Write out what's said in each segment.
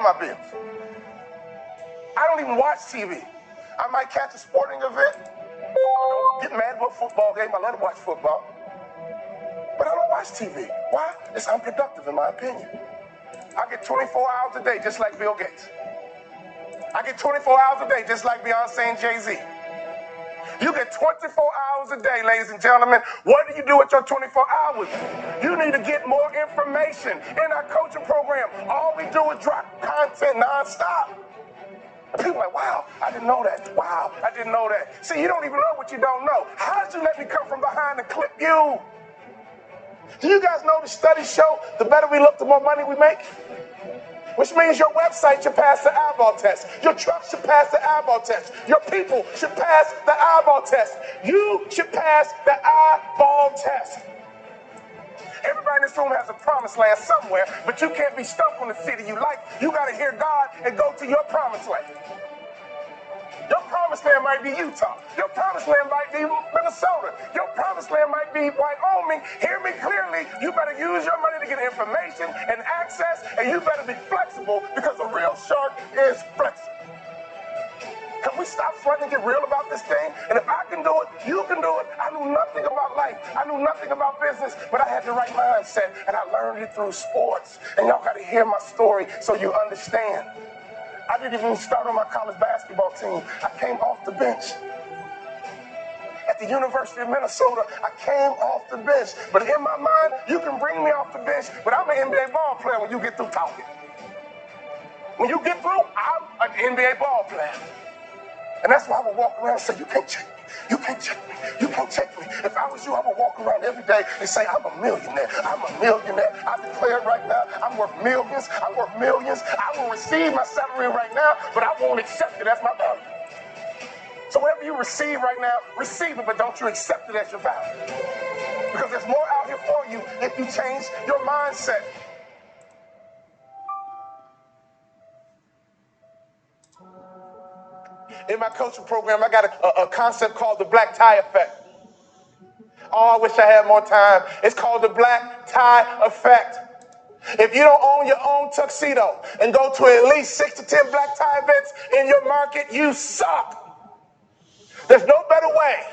my bills. I don't even watch TV. I might catch a sporting event. I don't get mad about a football game. I love to watch football. But I don't watch TV. Why? It's unproductive in my opinion. I get 24 hours a day just like Bill Gates. I get 24 hours a day just like Beyonce and Jay-Z. You get 24 hours a day, ladies and gentlemen. What do you do with your 24 hours? You need to get more information. In our coaching program, all we do is drop content nonstop. People are like, wow, I didn't know that. Wow, I didn't know that. See, you don't even know what you don't know. How did you let me come from behind and clip you? Do you guys know the studies show the better we look, the more money we make? Which means your website should pass the eyeball test. Your truck should pass the eyeball test. Your people should pass the eyeball test. You should pass the eyeball test. Everybody in this room has a promised land somewhere, but you can't be stuck on the city you like. You got to hear God and go to your promised land. Your promised land might be Utah. Your promised land might be Minnesota. Your promised land might be Wyoming. Hear me clearly. You better use your money to get information and access, and you better be flexible because a real shark is flexible. Can we stop fronting and get real about this thing? And if I can do it, you can do it. I knew nothing about life. I knew nothing about business, but I had the right mindset, and I learned it through sports. And y'all got to hear my story so you understand. I didn't even start on my college basketball team. I came off the bench. At the University of Minnesota, I came off the bench. But in my mind, you can bring me off the bench, but I'm an NBA ball player when you get through talking. When you get through, I'm an NBA ball player. And that's why I would walk around and say, you can't check me. You can't check me. You can't check me. If I was you, I would walk around every day and say, I'm a millionaire. I'm a millionaire. I declare right now, I'm worth millions. I'm worth millions. I will receive my salary right now, but I won't accept it as my value. So whatever you receive right now, receive it, but don't you accept it as your value. Because there's more out here for you if you change your mindset. In my coaching program, I got a concept called the black tie effect. Oh, I wish I had more time. It's called the black tie effect. If you don't own your own tuxedo and go to at least 6 to 10 black tie events in your market, you suck. There's no better way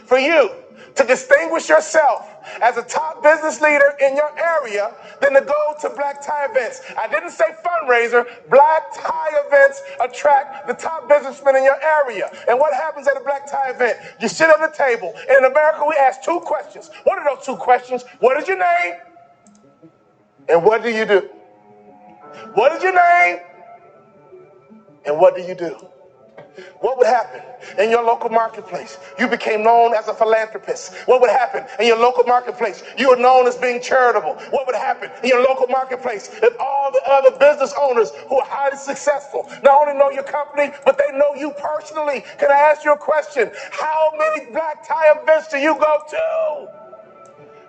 for you to distinguish yourself as a top business leader in your area than to go to black tie events. I didn't say fundraiser. Black tie events attract the top businessmen in your area. And what happens at a black tie event? You sit at the table. In America, we ask 2 questions. What are those 2 questions? What is your name? And what do you do? What is your name? And what do you do? What would happen in your local marketplace? You became known as a philanthropist. What would happen in your local marketplace? You were known as being charitable. What would happen in your local marketplace if all the other business owners who are highly successful not only know your company, but they know you personally? Can I ask you a question? How many black tie events do you go to?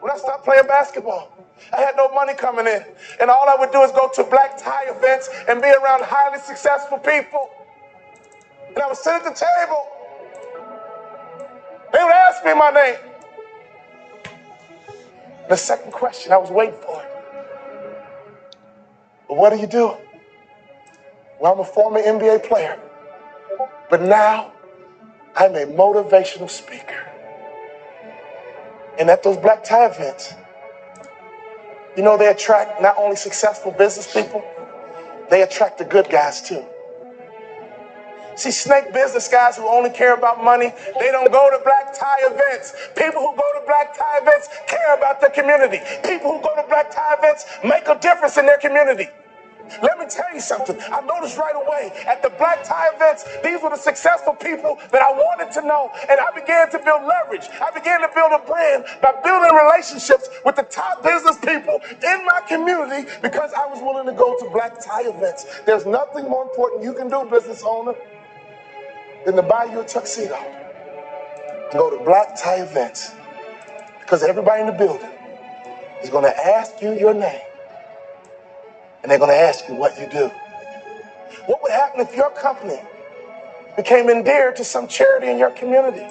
When I stopped playing basketball, I had no money coming in. And all I would do is go to black tie events and be around highly successful people. And I would sit at the table. They would ask me my name. The second question, I was waiting for it. But what do you do? Well, I'm a former NBA player. But now, I'm a motivational speaker. And at those black tie events, you know, they attract not only successful business people, they attract the good guys too. See, snake business guys who only care about money, they don't go to black tie events. People who go to black tie events care about their community. People who go to black tie events make a difference in their community. Let me tell you something. I noticed right away at the black tie events, these were the successful people that I wanted to know. And I began to build leverage. I began to build a brand by building relationships with the top business people in my community because I was willing to go to black tie events. There's nothing more important you can do, business owner, than to buy you a tuxedo. To go to black tie events. Because everybody in the building is going to ask you your name. And they're going to ask you what you do. What would happen if your company became endeared to some charity in your community?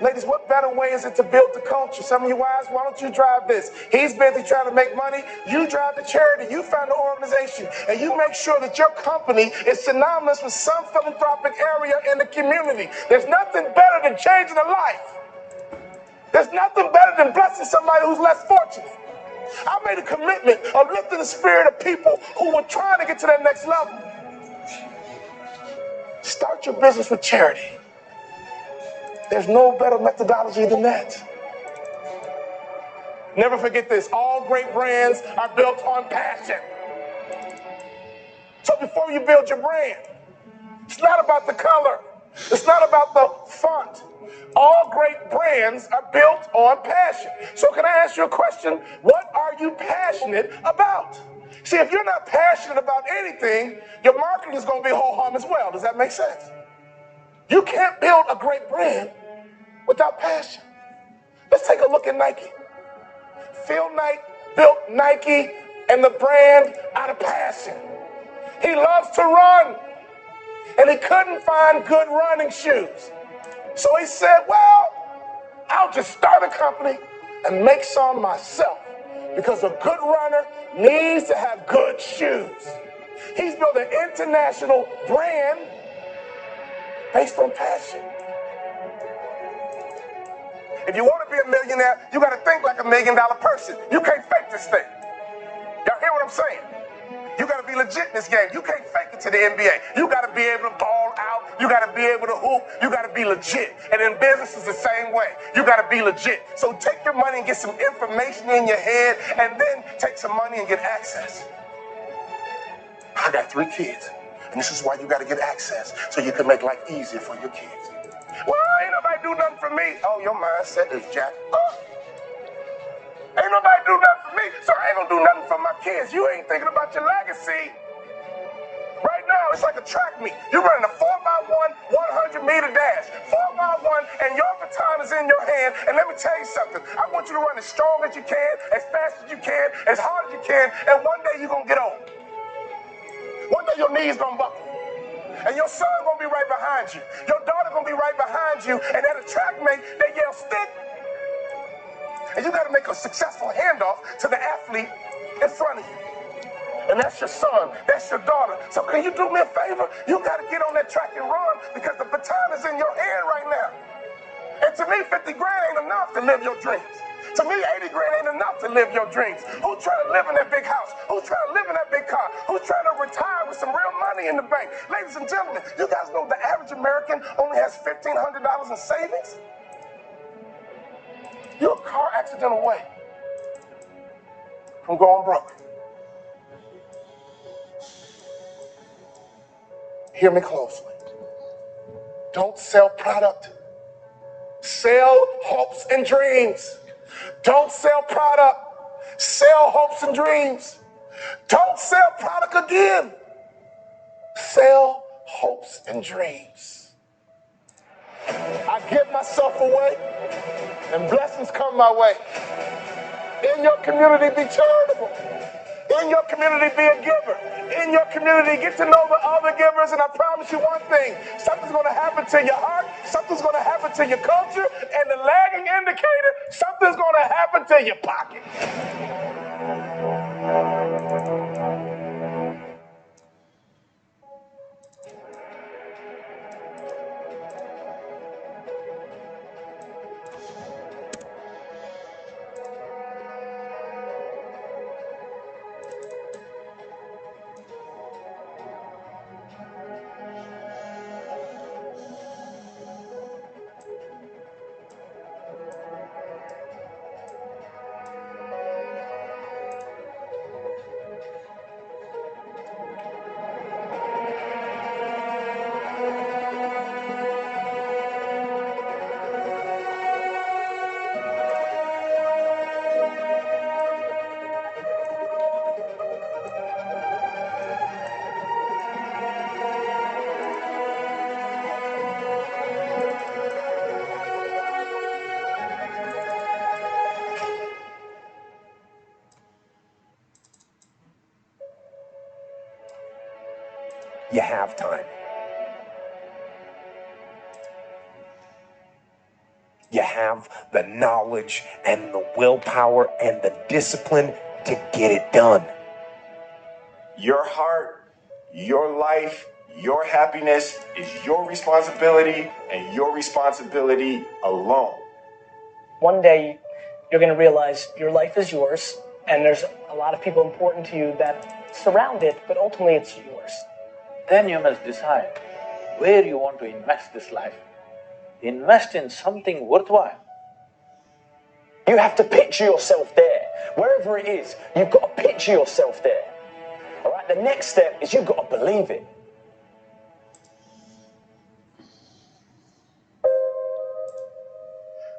Ladies, what better way is it to build the culture? Some of you wives, why don't you drive this? He's busy trying to make money. You drive the charity. You find the organization. And you make sure that your company is synonymous with some philanthropic area in the community. There's nothing better than changing a life. There's nothing better than blessing somebody who's less fortunate. I made a commitment of lifting the spirit of people who were trying to get to that next level. Start your business with charity. There's no better methodology than that. Never forget this. All great brands are built on passion. So before you build your brand, it's not about the color. It's not about the font. All great brands are built on passion. So can I ask you a question? What are you passionate about? See, if you're not passionate about anything, your marketing is going to be ho-hum as well. Does that make sense? You can't build a great brand without passion. Let's take a look at Nike. Phil Knight built Nike and the brand out of passion. He loves to run, and he couldn't find good running shoes. So he said, well, I'll just start a company and make some myself, because a good runner needs to have good shoes. He's built an international brand based on passion. If you want to be a millionaire, you got to think like $1 million person. You can't fake this thing. Y'all hear what I'm saying? You got to be legit in this game. You can't fake it to the NBA. You got to be able to ball out. You got to be able to hoop. You got to be legit. And in business, it's the same way. You got to be legit. So take your money and get some information in your head, and then take some money and get access. I got 3 kids, and this is why you got to get access, so you can make life easier for your kids. Well, ain't nobody do nothing for me. Oh, your mindset is jacked up. Ain't nobody do nothing for me, so I ain't gonna do nothing for my kids. You ain't thinking about your legacy. Right now, it's like a track meet. You're running a 4x1, 100-meter dash. 4x1, and your baton is in your hand. And let me tell you something. I want you to run as strong as you can, as fast as you can, as hard as you can, and one day you're gonna get old. One day your knees gonna buckle. And your son gonna be right behind you. Your daughter gonna be right behind you. And at a track meet, they yell, stick. And you gotta make a successful handoff to the athlete in front of you. And that's your son, that's your daughter. So can you do me a favor? You gotta get on that track and run, because the baton is in your hand right now. And to me, 50 grand ain't enough to live your dreams. To me, 80 grand ain't enough to live your dreams. Who's trying to live in that big house? Who's trying to live in that big car? Who's trying to retire with some real money in the bank? Ladies and gentlemen, you guys know the average American only has $1,500 in savings? You're a car accident away from going broke. Hear me closely. Don't sell product. Sell hopes and dreams. Don't sell product. Sell hopes and dreams. Don't sell product again. Sell hopes and dreams. I give myself away, and blessings come my way. In your community, be charitable. In your community, be a giver. In your community, get to know the other givers, and I promise you one thing. Something's going to happen to your heart. Something's going to happen to your culture. And the lagging indicator, something's going to happen to your pocket. You have time. You have the knowledge and the willpower and the discipline to get it done. Your heart, your life, your happiness is your responsibility and your responsibility alone. One day, you're going to realize your life is yours, and there's a lot of people important to you that surround it, but ultimately it's yours. Then you must decide where you want to invest this life. Invest in something worthwhile. You have to picture yourself there. Wherever it is, you've got to picture yourself there. All right, the next step is you've got to believe it.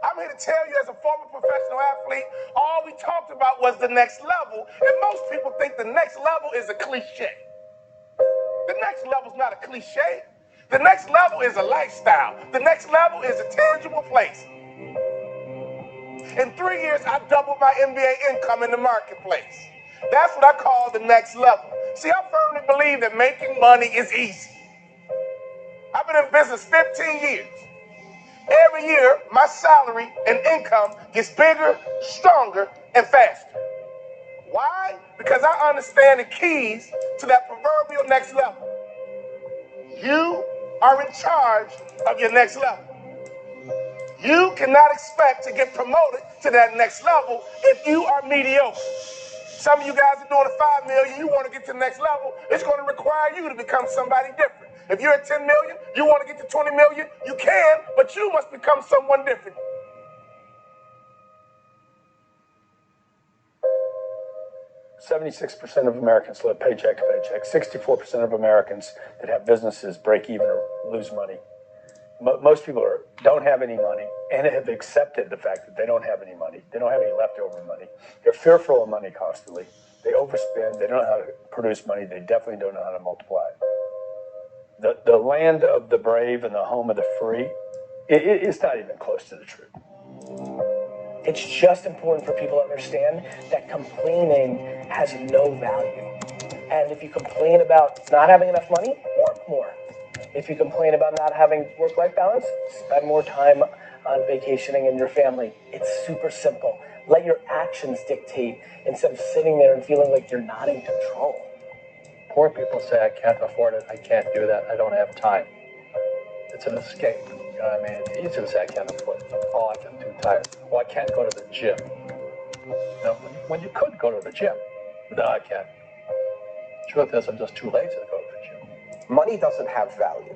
I'm here to tell you, as a former professional athlete, all we talked about was the next level, and most people think the next level is a cliche. The next level is not a cliche. The next level is a lifestyle. The next level is a tangible place. In 3 years, I doubled my NBA income in the marketplace. That's what I call the next level. See, I firmly believe that making money is easy. I've been in business 15 years. Every year, my salary and income gets bigger, stronger, and faster. Why? Because I understand the keys to that proverbial next level. You are in charge of your next level. You cannot expect to get promoted to that next level if you are mediocre. Some of you guys are doing a $5 million, you want to get to the next level, it's going to require you to become somebody different. If you're at 10 million, you want to get to 20 million, you can, but you must become someone different. %76% of Americans live paycheck to paycheck. 64% of Americans that have businesses break even or lose money. Most people don't have any money and have accepted the fact that they don't have any money. They don't have any leftover money. They're fearful of money constantly. They overspend. They don't know how to produce money. They definitely don't know how to multiply it. The land of the brave and the home of the free, it's not even close to the truth. It's just important for people to understand that complaining has no value. And if you complain about not having enough money, work more. If you complain about not having work-life balance, spend more time on vacationing in your family. It's super simple. Let your actions dictate instead of sitting there and feeling like you're not in control. Poor people say, I can't afford it, I can't do that, I don't have time. It's an escape. You know what I mean? It's easy to say, I can't afford it. Oh, I'm too tired. Oh, I can't go to the gym. You know, when you could go to the gym. No, I can't. Truth is, I'm just too lazy to go to the gym. Money doesn't have value,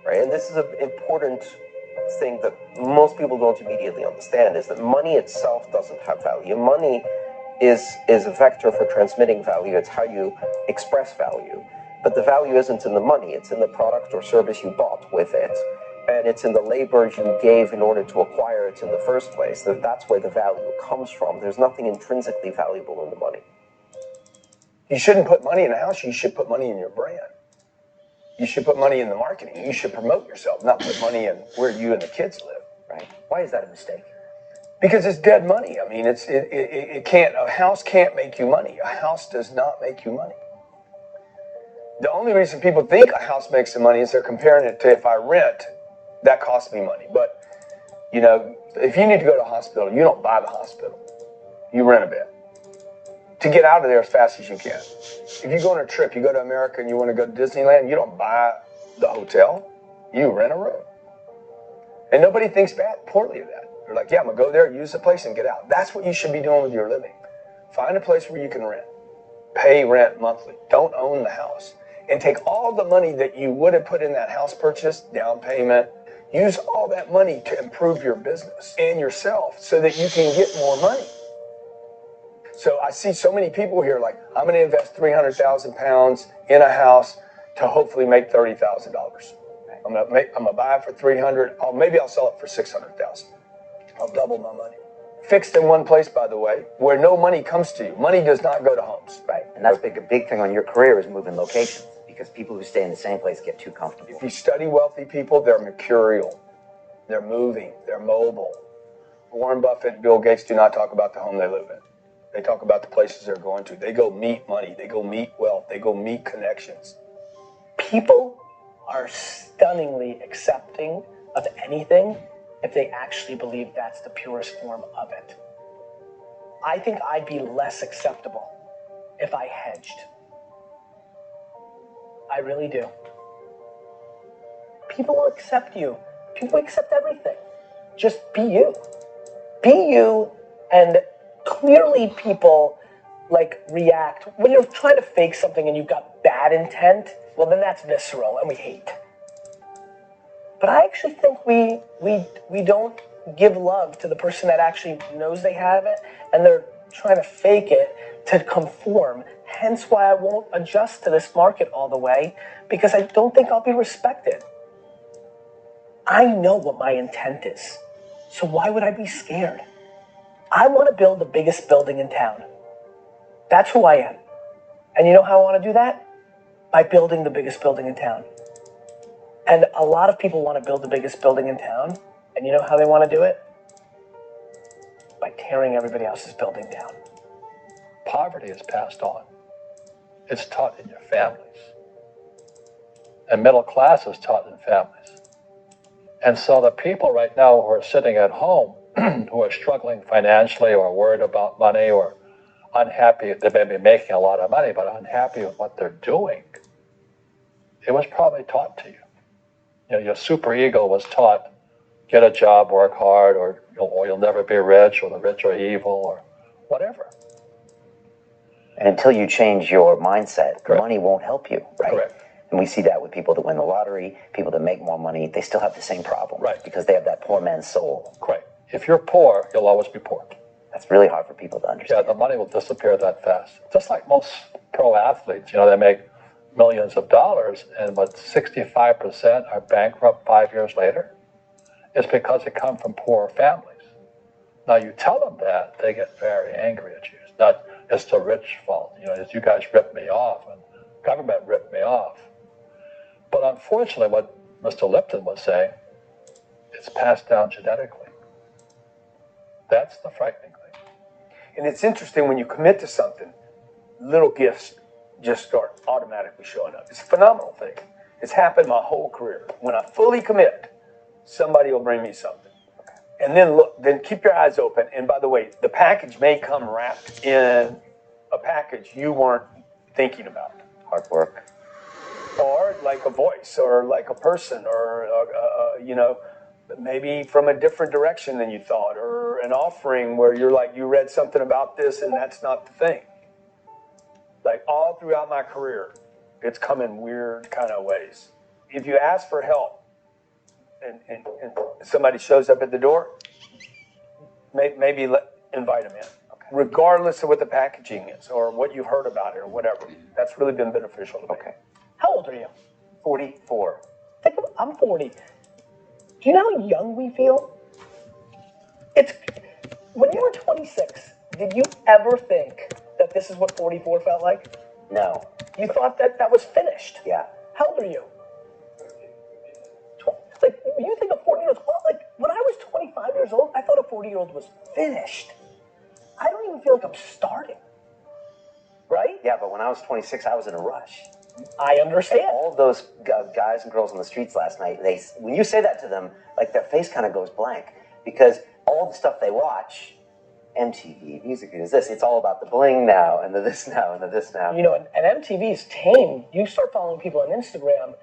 right? And this is an important thing that most people don't immediately understand, is that money itself doesn't have value. Money is a vector for transmitting value. It's how you express value. But the value isn't in the money. It's in the product or service you bought with it. And it's in the labor you gave in order to acquire it in the first place. That's where the value comes from. There's nothing intrinsically valuable in the money. You shouldn't put money in a house. You should put money in your brand. You should put money in the marketing. You should promote yourself, not put money in where you and the kids live. Right? Why is that a mistake? Because it's dead money. I mean, it can't. A house can't make you money. A house does not make you money. The only reason people think a house makes them money is they're comparing it to, if I rent, that costs me money. But, you know, if you need to go to a hospital, you don't buy the hospital. You rent a bed to get out of there as fast as you can. If you go on a trip, you go to America and you want to go to Disneyland, you don't buy the hotel, you rent a room. And nobody thinks poorly of that. They're like, yeah, I'm going to go there, use the place, and get out. That's what you should be doing with your living. Find a place where you can rent. Pay rent monthly. Don't own the house. And take all the money that you would have put in that house purchase, down payment, use all that money to improve your business and yourself so that you can get more money. So I see so many people here like, I'm going to invest 300,000 pounds in a house to hopefully make $30,000. I'm going to buy it for 300. Maybe I'll sell it for 600,000. I'll double my money. Fixed in one place, by the way, where no money comes to you. Money does not go to homes. Right, and that's a big thing on your career is moving locations, because people who stay in the same place get too comfortable. If you study wealthy people, they're mercurial. They're moving. They're mobile. Warren Buffett and Bill Gates do not talk about the home they live in. They talk about the places they're going to. They go meet money. They go meet wealth. They go meet connections. People are stunningly accepting of anything if they actually believe that's the purest form of it. I think I'd be less acceptable if I hedged. I really do. People will accept you. People accept everything. Just be you. Be you, and clearly people react. When you're trying to fake something and you've got bad intent, well then that's visceral and we hate. But I actually think we don't give love to the person that actually knows they have it and they're trying to fake it to conform. Hence why I won't adjust to this market all the way, because I don't think I'll be respected. I know what my intent is, so why would I be scared? I want to build the biggest building in town. That's who I am. And you know how I want to do that? By building the biggest building in town. And a lot of people want to build the biggest building in town, and you know how they want to do it? By tearing everybody else's building down. Poverty is passed on. It's taught in your families. And middle class is taught in families. And so the people right now who are sitting at home, who are struggling financially or worried about money or unhappy, they may be making a lot of money, but unhappy with what they're doing, it was probably taught to you. You know, your superego was taught, get a job, work hard, or you'll never be rich, or the rich are evil, or whatever. And until you change your mindset, Correct. Money won't help you, right? Correct. And we see that with people that win the lottery, people that make more money, they still have the same problem. Right. Because they have that poor man's soul. Right. If you're poor, you'll always be poor. That's really hard for people to understand. Yeah, the money will disappear that fast. Just like most pro athletes, they make millions of dollars, and but 65% are bankrupt 5 years later. It's because they come from poor families. Now you tell them that, they get very angry at you. It's not, it's the rich fault. It's you guys ripped me off, and government ripped me off. But unfortunately, what Mr. Lipton was saying, it's passed down genetically. That's the frightening thing. And it's interesting when you commit to something, little gifts just start automatically showing up. It's a phenomenal thing. It's happened my whole career. When I fully commit, somebody will bring me something. And then keep your eyes open. And by the way, the package may come wrapped in a package you weren't thinking about. Hard work. Or like a voice, or like a person, or, maybe from a different direction than you thought, or an offering where you read something about this and that's not the thing. Like all throughout my career, it's come in weird kind of ways. If you ask for help and somebody shows up at the door, maybe invite them in. Okay. Regardless of what the packaging is or what you've heard about it or whatever. That's really been beneficial to me. Okay. How old are you? 44. I'm 40. Do you know how young we feel? When you were 26, did you ever think that this is what 44 felt like? No. You thought that was finished? Yeah. How old are you? You think a 40-year-old, when I was 25 years old, I thought a 40-year-old was finished. I don't even feel like I'm starting. Right? Yeah, but when I was 26, I was in a rush. I understand. And all those guys and girls on the streets last night, when you say that to them, their face kind of goes blank, because all the stuff they watch, MTV, music videos, it's all about the bling now, and the this now, and the this now. And MTV is tame. You start following people on Instagram,